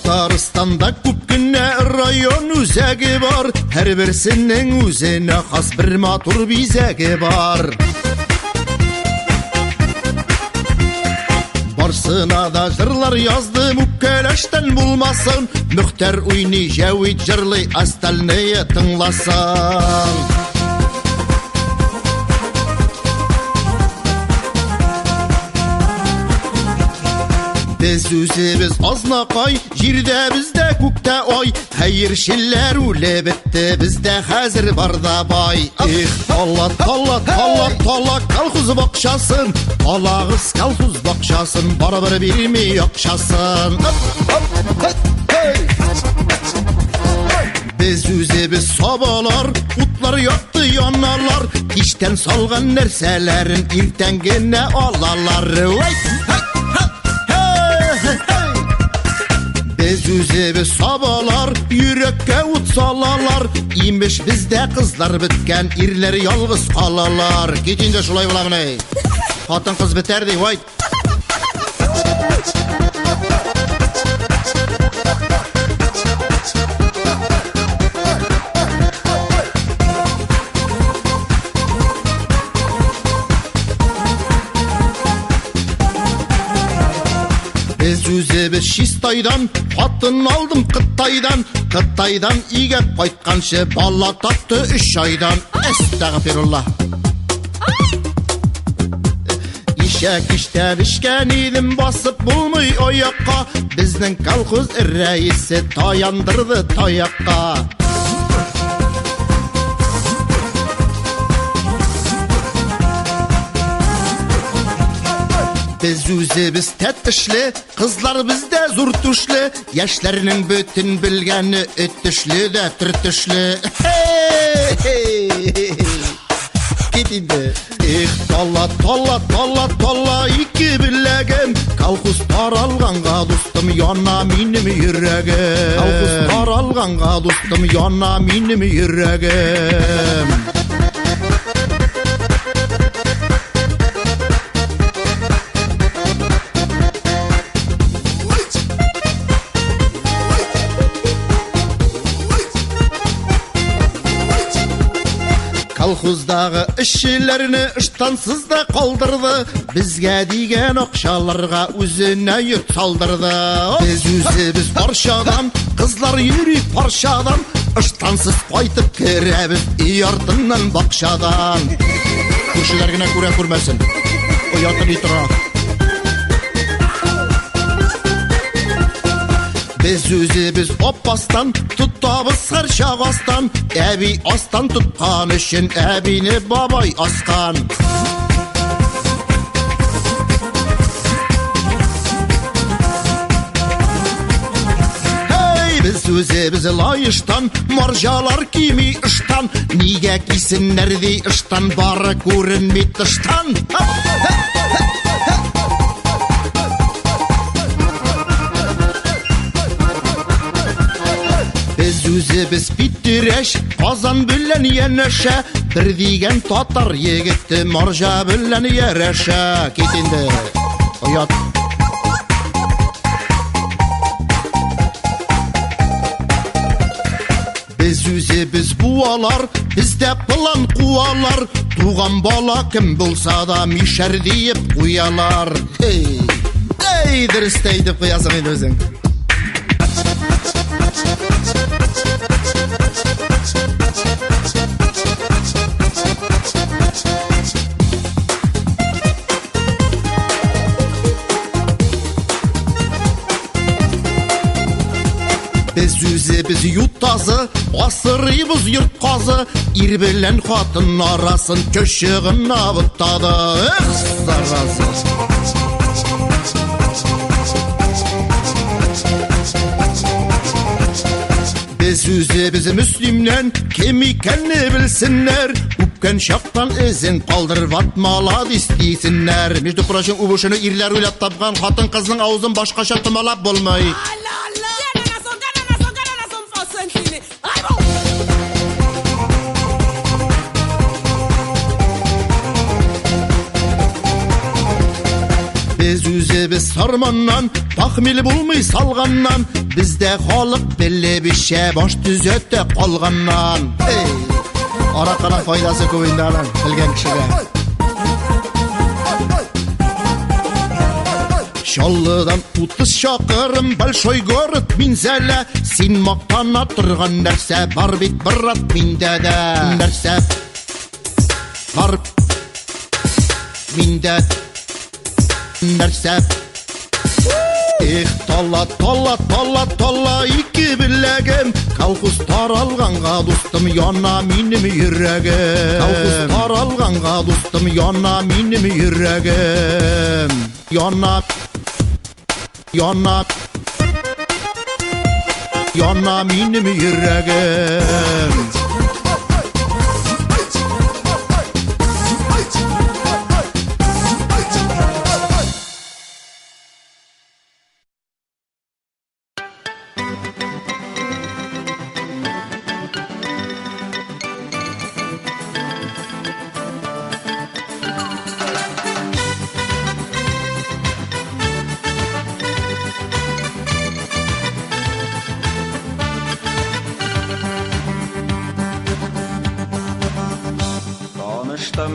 Татарстанда күп кенә район үзәге бар, һәр берсенең үзенә хас бер матур бизәге бар. Барсына да җырлар яздым, үпкәләштән булмасын, Мөхтәр уйный, Җәвид җырлый, остальные тыңласын. Без үзебез азнакай, җирдә бездә күктә ай, хәерчеләр үле бетте, бездә хәзер барда бай. Их, талат, талат, талат, талат, колхоз бакчасын, алагыз колхоз бакчасын, барыбер бирми акчасын. Без үзебез сабалар, утлар якты яналар, кичтән салган нәрсәләрен иртән генә алалар. Biz үзебез сабалар, йөрәккә ут салалар, имеш бездә кызлар беткән, ирләр ялгыз калалар. Кит инде шулай булагын. Хатын кыз бетәр ди, вай. Biz үзебез Чистайдан, хатын алдым Кытайдан, Кытайдан игә кайтканчы бала тапты 3 айдан. Әстәгъфирулла. Ишәк иштән ишкән идем, басып булмый аякка, безнең колхоз рәисе таяндырды таякка. Biz үзебез тәттешле, кызлар бездә зур түшле, яшьләрнең бөтен белгәне өттешле дә төртешле. Кит инде. Их, талат, талат, талат, талат, ике беләгем, колхоз таралганга дустым, яна минем йөрәгем. Колхоз таралганга дустым, яна минем йөрәгем. Колхоздагы эшчеләрне ыштансыз да калдырды, безгә дигән акчаларга үзенә йорт салдырды. Без үзебез парчадан, кызлар йөри парчадан, ыштансыз кайтып керәбез үй артыннан бакчадан. Күршеләр генә күрә күрмәсен, оятын итра. Biz үзебез оппастан, тутабыз һәр чак астан, әби астан тоткан өчен әбине бабай аскан. Biz үзебез лайыштан, марҗалар кими ыштан, нигә кисеннәр ди ыштан, бары күренми тыштан. Biz үзебез питтерәш, Казан белән янәшә, бер дигән татар егете марҗа белән ярәшә. Кит инде. Оят. Biz үзебез буалар, бездә план куалар, туган бала кем булса да мишәр диеп куялар. Эй, дөрестәй дип куясың инде үзең. Biz үзебез ютазы, асырыйбыз йорт казы, ир белән хатын арасын көчеген абытады. Эх, зараза. Biz үзебез мөслимнән кем икәнне белсеннәр, үпкән чактан эзен калдырып атмаладис дисеннәр. Между прочим, убышыны ирләр уйлап тапкан, хатын кызның авызын башкача томалап булмый. Biz Biz sarmandan, takmil bulmay salgandan, bizde xalq belli bir şey boş düzötte qalgandan. Ey, araqadan faydası ko'yindi alan, bilgan kishiga. Şallıdan 30 şakırım Большой город minzele. Sin maqtana turgan narsa bar bit birrat minde de. Narsa bar minde. Narsa Talla iki billegim. Kalkus taralganğa dostum yana minim yüreğim. Kalkus taralganğa dostum yana minim yüreğim. Yana minim yüreğim.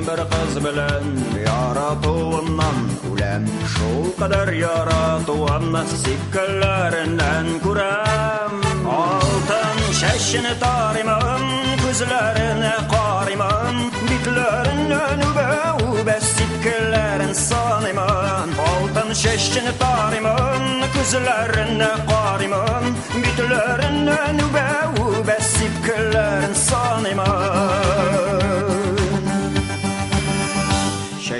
Bir kız bilen yaratığından ulem şu kadar yaratığından sikkellerinden kurem altın şeşini tarimam gözlerine karimam bitlerine nübe sikkellerin sanimam altın şeşini tarimam gözlerine karimam bitlerine nübe sikkellerin sanimam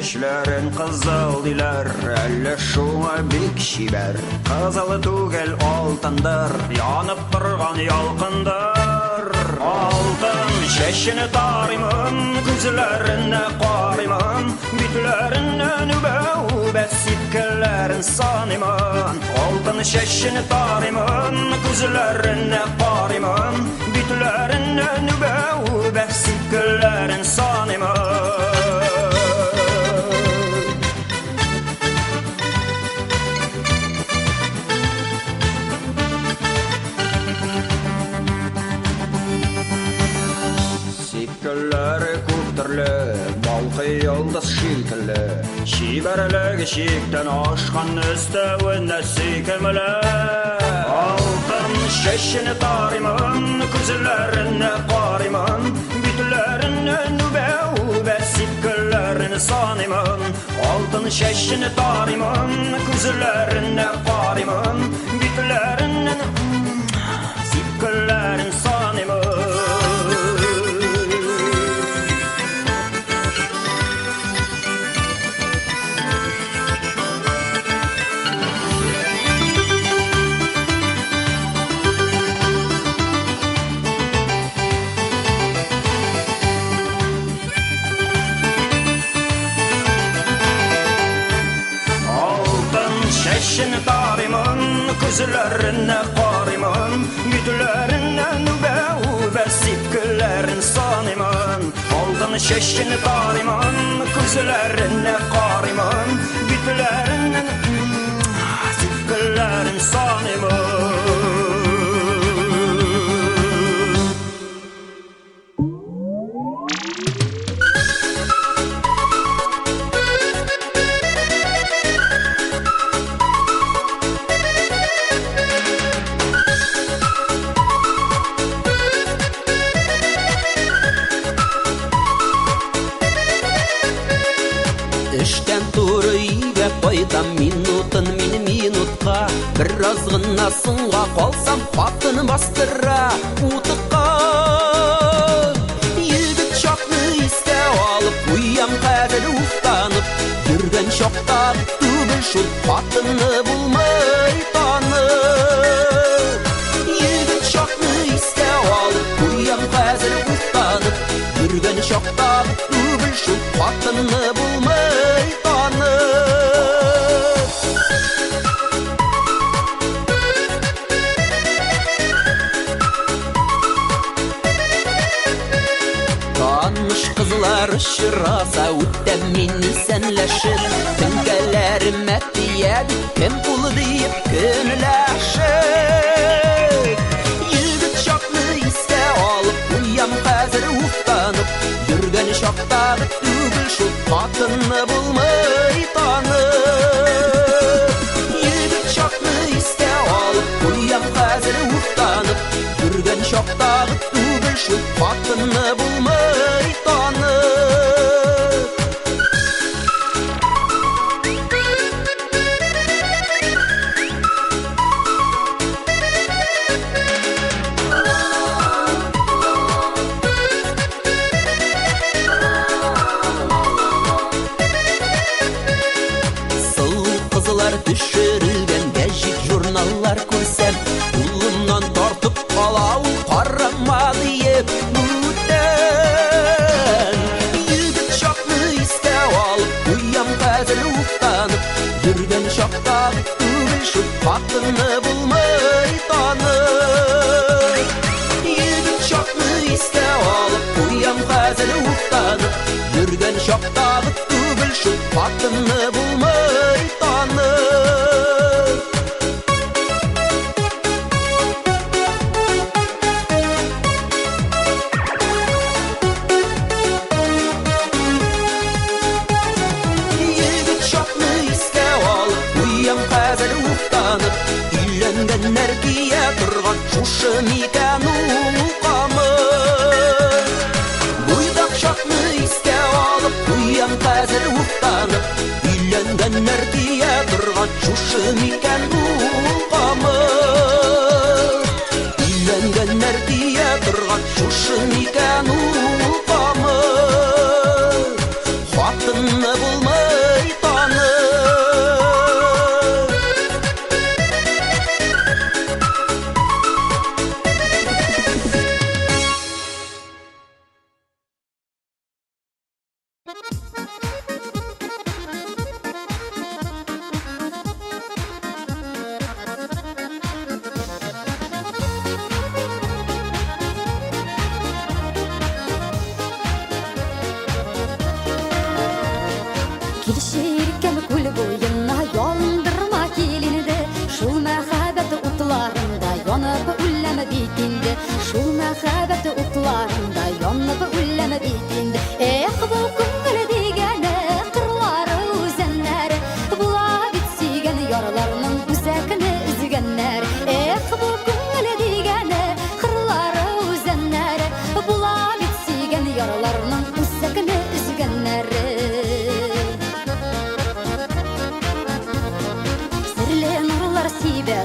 Şeşlerin kızıl diler, elle şuna bir şiber Kızılı tugel altındır, yanıp durgan yalkındır Altın şeşini tarimim, gözlerine karimim Bitlerine nübe sikkellerin sanimim Altın şeşini tarimim, gözlerine karimim Bitlerine nübe sikkellerin sanimim Balkı yıldız şekilli Şiberligi şekten aşkan üstevinde sikemli Altın şeşini tarimim Gözlerine karimim Bitlerine nübe sikkellerini sanimim Altın şeşini tarimim Gözlerine karimim Bitlerine sikkellerini sanimim Şeşini tarimim, gözlerine karimim Bitlerine nübe sikkellerin sanimim Altın şeşini tarimim, gözlerine karimim Bitlerine sikkellerin sanimim Baydan minutun minutqa Biraz gına sınğa qalsam Xatını bastıra Utıqqa Yigit şaqlı iste alıp Uyam qadir uftanıp Yürgen şoqta Tübül şul Xatını bulmay tanıp Yigit şaqlı iste alıp Uyam qadir uftanıp Yürgen şoqta Tübül şul Xatını bulmay tanıp Kızlar şırasa ütten minni senleşir Tünkelerim ettiyedi hem pul deyip könüleşir Yigit şoklı iste alıp uyam hazır uftanıp Yürgen şoktağı tügül şu katını bulmay tanıp Yigit şoklı iste alıp uyam hazır uftanıp Yürgen şoktağı tügül şu katını bulmay tanıp Düşürülgen gejik jurnallar ko'rsam Ulumdan tortib qolav qarama deyip Budan Yigit şokni istav olib Uyam hazır uftanib Yurgan şokda tugul shu xotinni bulmay tanib Yigit şokni istav olib Uyam hazır uftanib Yurgan şokda tugul shu xotinni bulmay tanib Nergiye turgan şuşu mikanu qamı Buydak şakны istev alıp Uyam hazır uftanıp Üylenden nergiye turgan şuşu mikanu qamı Üylenden nergiye turgan şuşu mikanu qamı Xotinni bulmay tanıp Kilişirken kul boyuna yondırma kilinde Şul mehabet utlarında yanıp ülleme bitinde Şul mehabet utlarında yanıp ülleme bitinde bu kungılı digene kırları üzenler Bula bitsigen yaralarının üzekini üzgenler bu kungılı digene kırları üzenler Bula bitsigen yaralarının üzekini üzgenler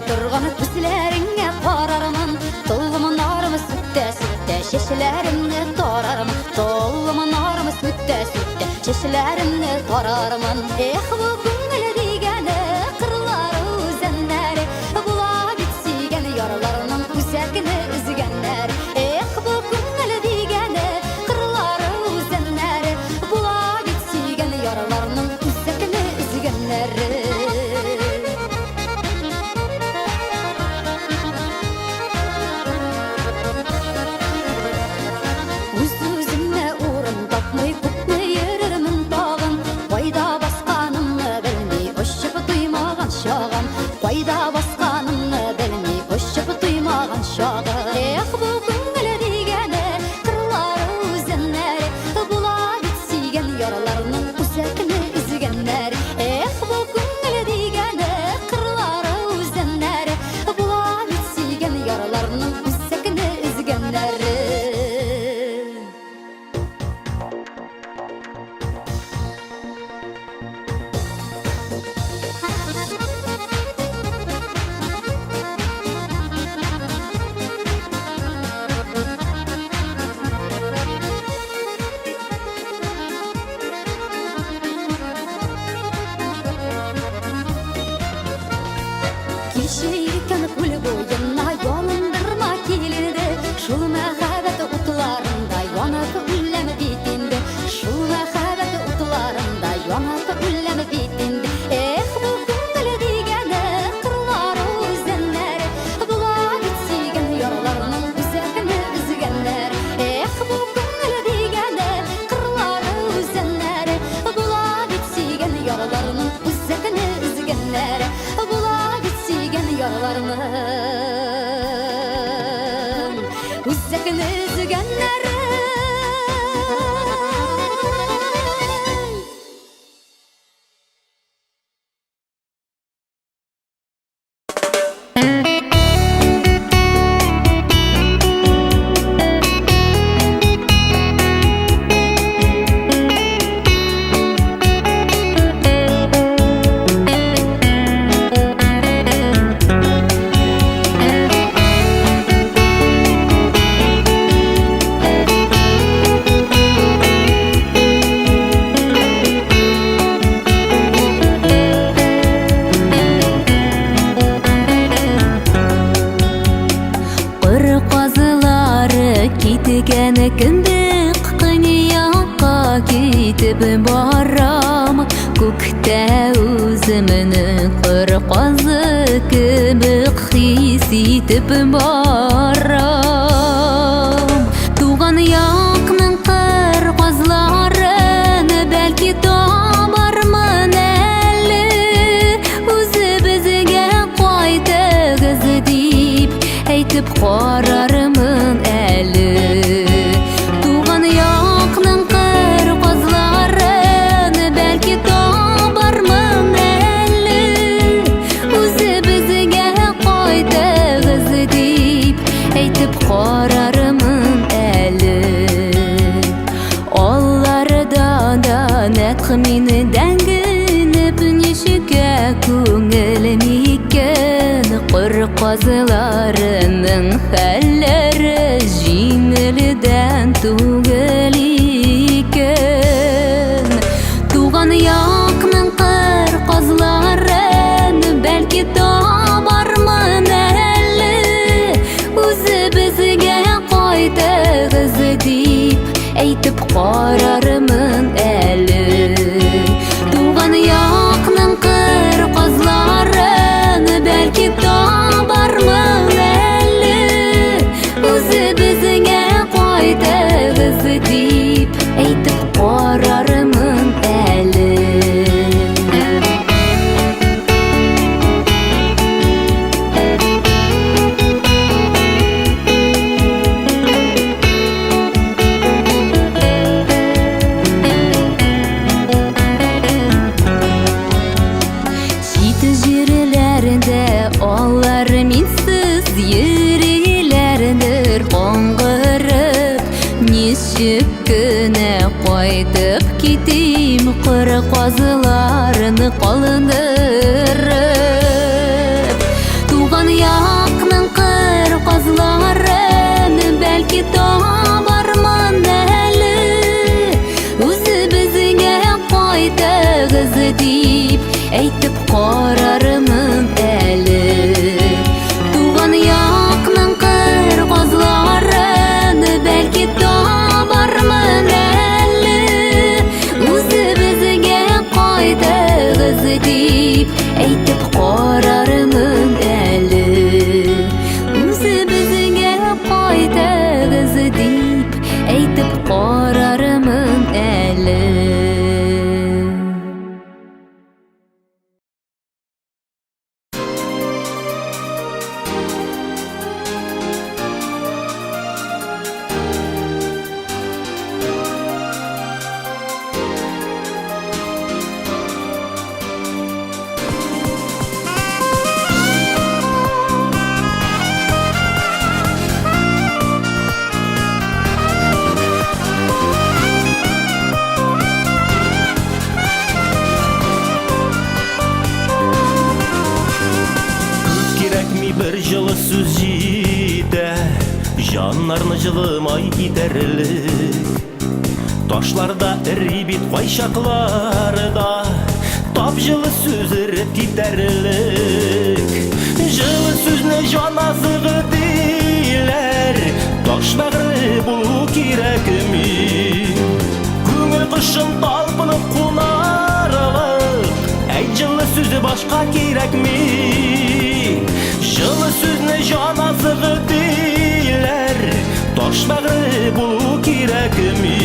Turgan küsleringə qararman Tollumun arımı sütte sütte Şeşlerimni torarman Tollumun arımı sütte sütte Şeşlerimni torarman bu kungılı digene kırları üzenler Bula bitsigen yaralarının üzekini üzgenler bu kungılı digene kırları üzenler Bula bitsigen yaralarının üzekini üzgenler Üzüzüme uğrun tapmay kutlu yerimin tağın Bayda basqanımны yaralarımın Üzdekini üzügenlerim Барам күктә үземне кырказы кебек хис итеп барам туган якның кырказларын бәлки табармын әле үзебезгә кайтыгыз дип әйтеп карармын әле туган якның Карарымын әлі Оллардан да нәтқы мені дәңгініп Нешіге көңілім екен Құр қазыларының хәллері Жеңілден түгіл екен Туған яқның қыр қазларын Бәлкі табармын Бізге қайтығыз деп әйтіп қарарымын әлі туған яқның қыр қазларын бәлкі табармын әлі өзі бізге қайтығыз деп әйтіп қарарымын әлі Күне қайтып кетейм қыр қазыларын қалындырып туған яқның қыр қазларын бәлкі табармын әлі өзі бізге қайтығыз деп әйтіп қарарымын әлі туған яқның қыр қазларын бәлкі табармын әлі өзі бізге қайтығыз деп әйтіп қарарымын әлі өзі бізге қайтығыз деп әйтіп қарарымын әлі бір жылы сөз жейді жанарны жылымай кетерлік ташларда ірибет қайшақларда тап жылы сөз іріп кетерлік жылы сөзіне жан азығы дейлер таш бәғірі болу керек ме көңіл қышын талпынып қонарлық әйт жылы сөзі башқа керек ме жылы сөзіне жан азығы дейлер таш бәғірі болу керек ме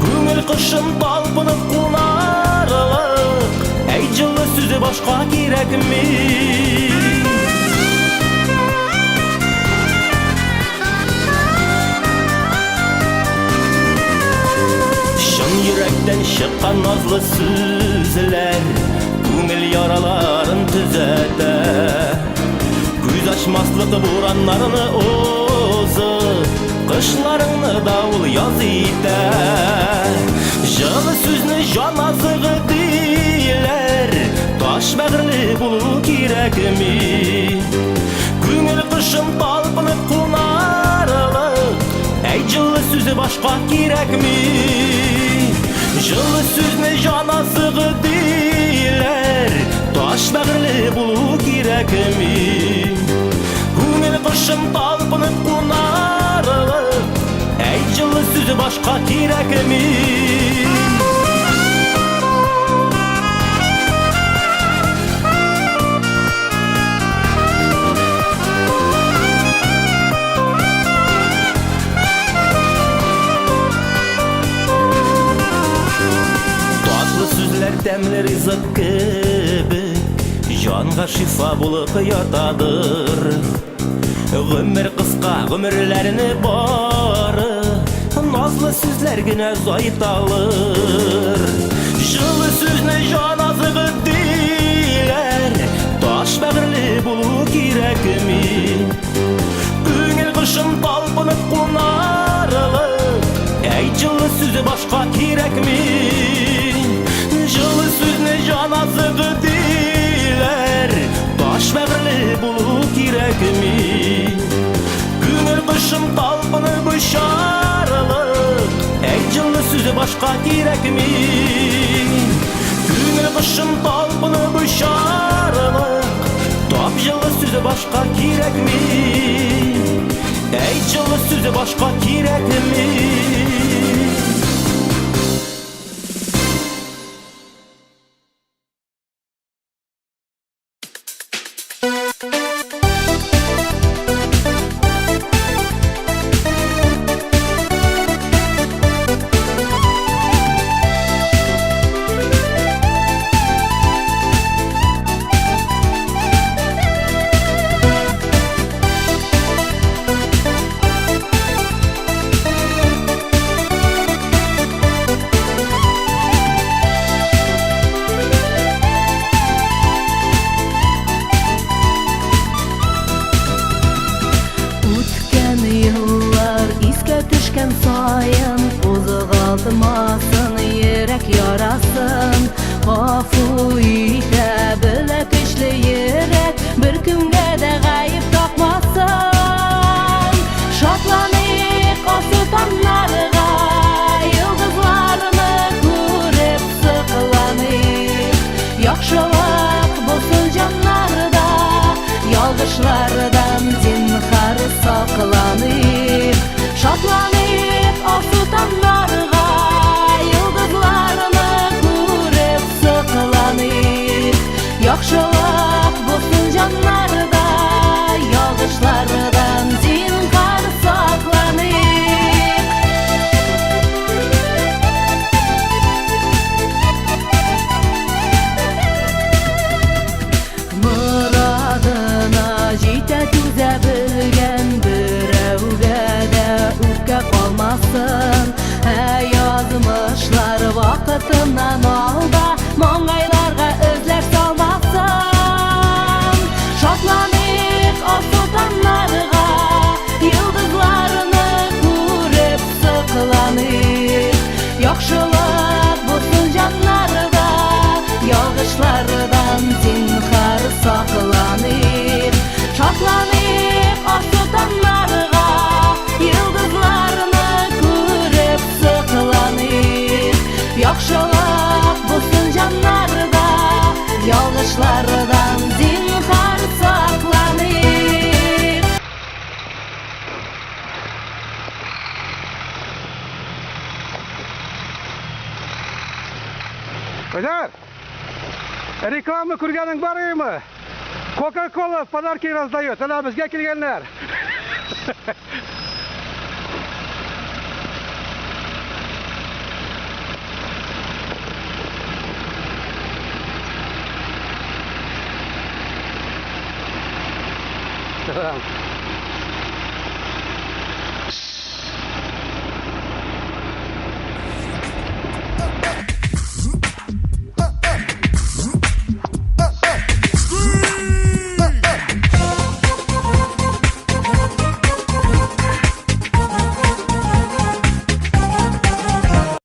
көңіл қышын талпынып қонарлық әйт жылы сөзі башқа керек ме aytkan nazlı sözler Көңіл yaralaарын түзәтә Күз açmaslık buranlarını озы Қышларыңны дауыл яз итә Жылы сөзні жан азығы дейлер Таш бәғірлі болу керек ми Көңіл қышын талпынып құнарылық Әй жылы сөзі башқа керек ми Жылы сөзні жан азығы дейлер Таш бәғірлі болу керек ми Көңіл қышын талпынып құнарылық Әй жылы сөзі башқа керек ми Тәмлі ризық кебек Жанға шифа болып ятадыр Ғүмір қысқа ғүмірләріні бары Назлы сөзләр генә зайталыр Жылы сөзні жан азығы дейлер Таш бәғірлі болу керек ми Көңіл қышын талпынып қонарылық Әй жылы сөзі башқа керек ми Жылы сөзіне жан азығы дейлер Таш бәғірлі болу керек ми Көңіл қышын талпынып ұшарылық Әй жылы сөзі башқа керек ми Көңіл қышын талпынып ұшарылық Тап жылы сөзі башқа керек ми Әй жылы сөзі башқа керек ми Altmasın yürek yarasın Gafu ite bile pişli yürek Bir künge de gayip takmasın Şatlanık o sultanlarga Yıldızlarını görüp sıkılanık Yakşılık bulsun canlarda Yalgışlardan zinhar saklanık Şatlanık o sultanlarga Yaxşılıq bulsun canlarda Yalgışlardan zinhar saklanık Muradına jite tüze bilgen Birevge de üpke kalmasın Yazmışlar vakıtından alda Mongaylarga özler salmasın Şatlanık o sultanlarga Yıldızlarını görüp sıkılanık Yaxşılık bulsun canlarda Yalgışlardan zinhar saklanık Şatlanık o sultanlarga Yıldızlarını görüp sıkılanık Yaxşılık bulsun canlarda Yalgışlardan zinhar saklanık Öder, reklamı көргенің бар ма? Coca-Cola подарки раздает, ана бізге келгендер.